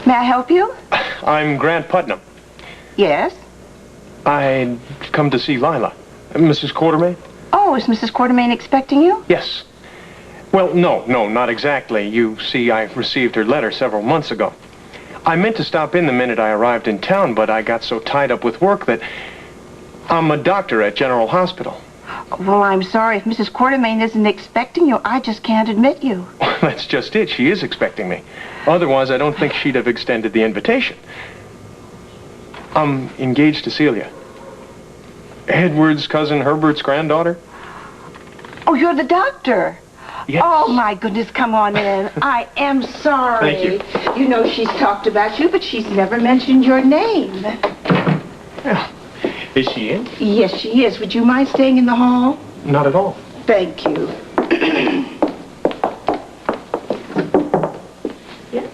May I help you? I'm Grant Putnam. Yes? I'd come to see Lila. Mrs. Quartermaine? Oh, is Mrs. Quartermaine expecting you? Yes. Well, no, not exactly. You see, I received her letter several months ago. I meant to stop in the minute I arrived in town, but I got so tied up with work that I'm a doctor at General Hospital. Well, I'm sorry. If Mrs. Quartermaine isn't expecting you, I just can't admit you. That's just it. She is expecting me. Otherwise, I don't think she'd have extended the invitation. I'm engaged to Celia. Edward's cousin Herbert's granddaughter. Oh, you're the doctor. Yes. Oh, my goodness, come on in. I am sorry. Thank you. You know, she's talked about you, but she's never mentioned your name. Well, is she in? Yes, she is. Would you mind staying in the hall? Not at all. Thank you. Yes?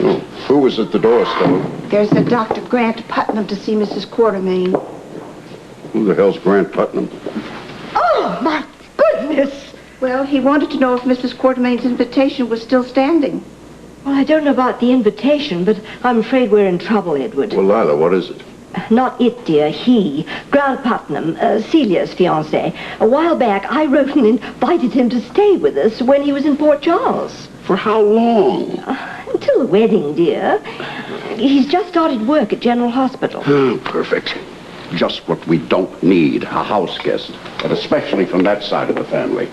Oh, who was at the door, Stella? There's a Dr. Grant Putnam to see Mrs. Quartermaine. Who the hell's Grant Putnam? Oh, my goodness! Well, he wanted to know if Mrs. Quartermaine's invitation was still standing. Well, I don't know about the invitation, but I'm afraid we're in trouble, Edward. Well, Lila, what is it? Not it, dear. He. Grant Putnam, Celia's fiancé. A while back, I wrote and invited him to stay with us when he was in Port Charles. For how long? Until the wedding, dear. He's just started work at General Hospital. Oh, perfect. Just what we don't need, a house guest. But especially from that side of the family.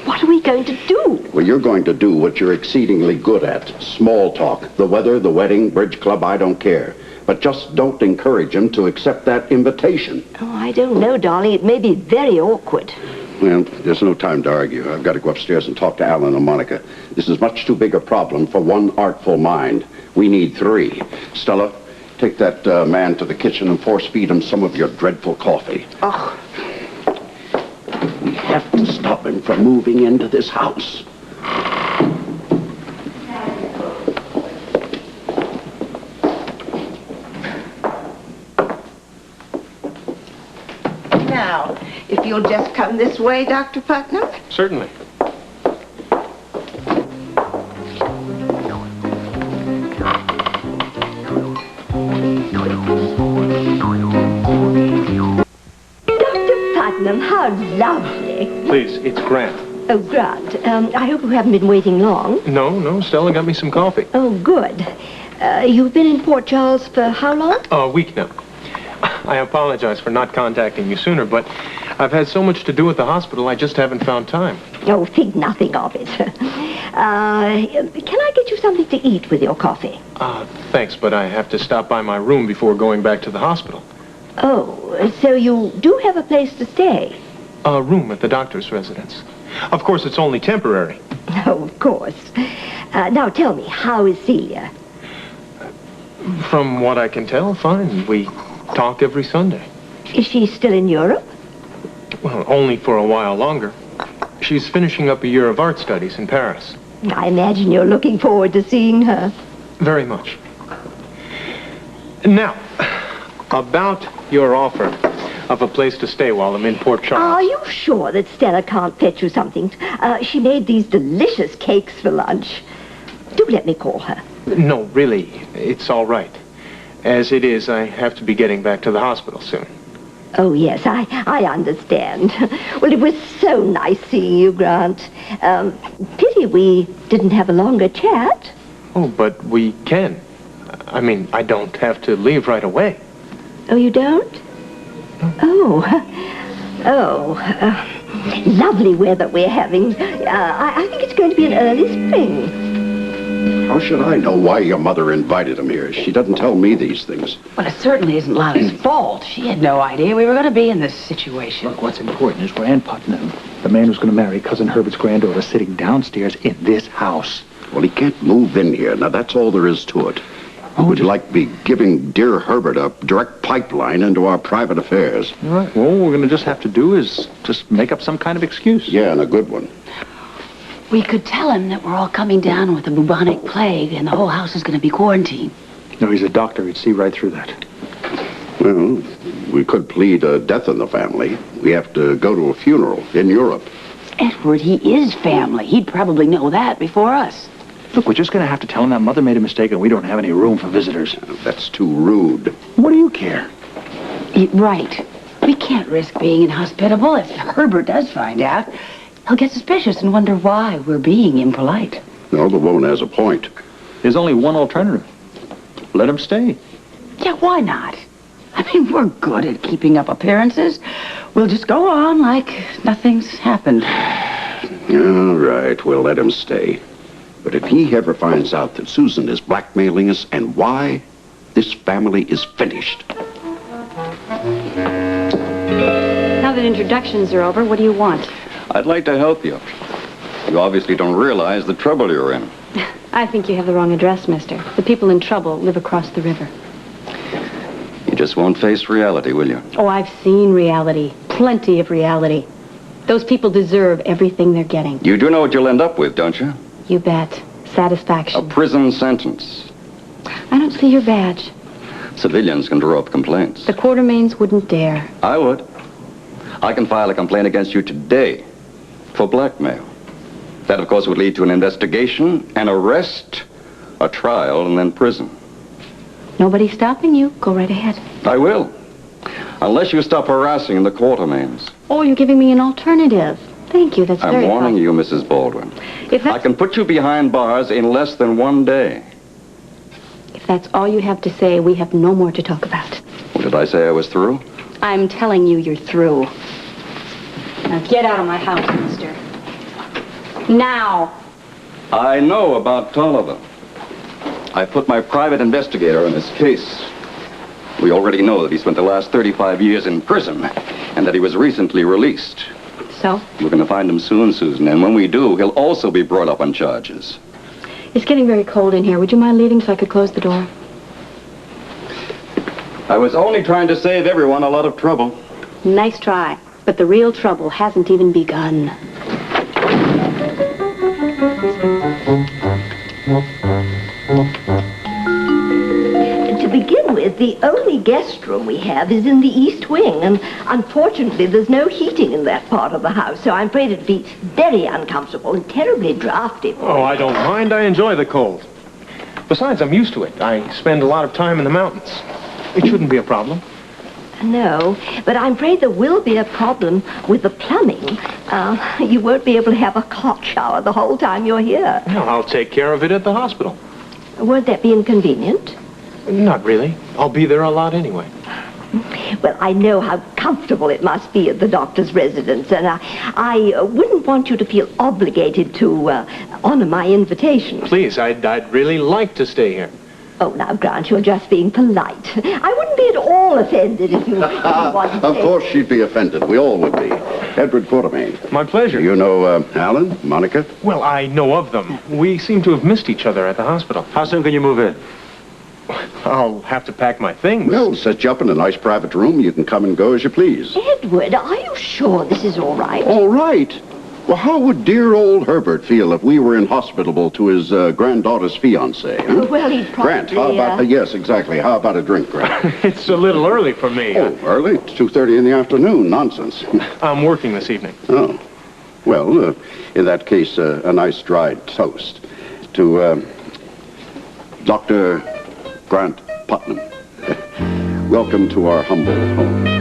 What are we going to do? Well, you're going to do what you're exceedingly good at. Small talk. The weather, the wedding, bridge club, I don't care. But just don't encourage him to accept that invitation. Oh, I don't know, darling. It may be very awkward. Well, there's no time to argue. I've got to go upstairs and talk to Alan and Monica. This is much too big a problem for one artful mind. We need three. Stella, take that man to the kitchen and force feed him some of your dreadful coffee. Oh. We have to stop him from moving into this house. Now, if you'll just come this way, Dr. Putnam. Certainly. Putnam, how lovely. Please, it's Grant. Oh, Grant, I hope you haven't been waiting long. No, Stella got me some coffee. Oh, good. You've been in Port Charles for how long? A week now. I apologize for not contacting you sooner, but I've had so much to do at the hospital, I just haven't found time. Oh, think nothing of it. Can I get you something to eat with your coffee? Thanks, but I have to stop by my room before going back to the hospital. Oh, so you do have a place to stay? A room at the doctor's residence. Of course, it's only temporary. Oh, of course. Now, tell me, how is Celia? From what I can tell, fine. We talk every Sunday. Is she still in Europe? Well, only for a while longer. She's finishing up a year of art studies in Paris. I imagine you're looking forward to seeing her. Very much. Now, about your offer of a place to stay while I'm in Port Charles. Are you sure that Stella can't fetch you something? She made these delicious cakes for lunch. Do let me call her. No, really, it's all right. As it is, I have to be getting back to the hospital soon. Oh, yes, I understand. Well, it was so nice seeing you, Grant. Pity we didn't have a longer chat. Oh, but we can. I mean, I don't have to leave right away. Oh, you don't? Oh. Lovely weather we're having. I think it's going to be an early spring. How should I know why your mother invited him here? She doesn't tell me these things. Well, it certainly isn't Lila's fault. She had no idea we were going to be in this situation. Look, what's important is Grant Putnam, the man who's going to marry Cousin Herbert's granddaughter, sitting downstairs in this house. Well, he can't move in here. Now, that's all there is to it. Who would like be giving dear Herbert a direct pipeline into our private affairs? All right. Well, what we're going to just have to do is just make up some kind of excuse. Yeah, and a good one. We could tell him that we're all coming down with the bubonic plague and the whole house is going to be quarantined. No, he's a doctor. He'd see right through that. Well, we could plead a death in the family. We have to go to a funeral in Europe. Edward, he is family. He'd probably know that before us. Look, we're just going to have to tell him that Mother made a mistake and we don't have any room for visitors. That's too rude. What do you care? Right. We can't risk being inhospitable. If Herbert does find out, he'll get suspicious and wonder why we're being impolite. No, the woman has a point. There's only one alternative. Let him stay. Yeah, why not? I mean, we're good at keeping up appearances. We'll just go on like nothing's happened. All right, we'll let him stay. But if he ever finds out that Susan is blackmailing us and why, this family is finished. Now that introductions are over, what do you want? I'd like to help you. You obviously don't realize the trouble you're in. I think you have the wrong address, mister. The people in trouble live across the river. You just won't face reality, will you? Oh, I've seen reality. Plenty of reality. Those people deserve everything they're getting. You do know what you'll end up with, don't you? You bet. A Satisfaction. prison sentence. I don't see your badge. Civilians can draw up complaints. The Quartermaines wouldn't dare. I would. I can file a complaint against you today for blackmail. That, of course, would lead to an investigation, an arrest, a trial, and then prison. Nobody's stopping you. Go right ahead. I will. Unless you stop harassing the Quartermaines. Oh, you're giving me an alternative. Thank you. That's I'm very warning thoughtful. you, Mrs. Baldwin. If I that's, can put you behind bars in less than 1 day. if that's all you have to say, we have no more to talk about. Well, did I say I was through? I'm telling you, you're through. Now get out of my house, mister. Now. I know about Tolliver. I put my private investigator on his case. We already know that he spent the last 35 years in prison and that he was recently released. So? We're going to find him soon, Susan, and when we do, he'll also be brought up on charges. It's getting very cold in here. Would you mind leaving so I could close the door? I was only trying to save everyone a lot of trouble. Nice try. But the real trouble hasn't even begun. To begin with, the only guest room we have is in the east wing, and unfortunately there's no heating in that part of the house, so I'm afraid it'd be very uncomfortable and terribly drafty for Oh, you. I don't mind. I enjoy the cold. Besides, I'm used to it. I spend a lot of time in the mountains. It shouldn't be a problem. No, but I'm afraid there will be a problem with the plumbing. You won't be able to have a hot shower the whole time you're here. No, I'll take care of it at the hospital. Won't that be inconvenient? Not really. I'll be there a lot anyway. Well, I know how comfortable it must be at the doctor's residence, and I wouldn't want you to feel obligated to honor my invitation. Please, I'd really like to stay here. Oh, now, Grant, you're just being polite. I wouldn't be at all offended if you wanted to. Of course she'd be offended. We all would be. Edward Quartermaine. My pleasure. You know Alan, Monica? Well, I know of them. We seem to have missed each other at the hospital. How soon can you move in? I'll have to pack my things. We'll set you up in a nice private room. You can come and go as you please. Edward, are you sure this is all right? All right. Well, how would dear old Herbert feel if we were inhospitable to his granddaughter's fiancé? Huh? Well, he'd probably... Grant, how about... yes, exactly. How about a drink, Grant? It's a little early for me. Oh, early? It's 2:30 in the afternoon. Nonsense. I'm working this evening. Oh. Well, in that case, a nice dried toast to Dr. Grant Putnam. Welcome to our humble home.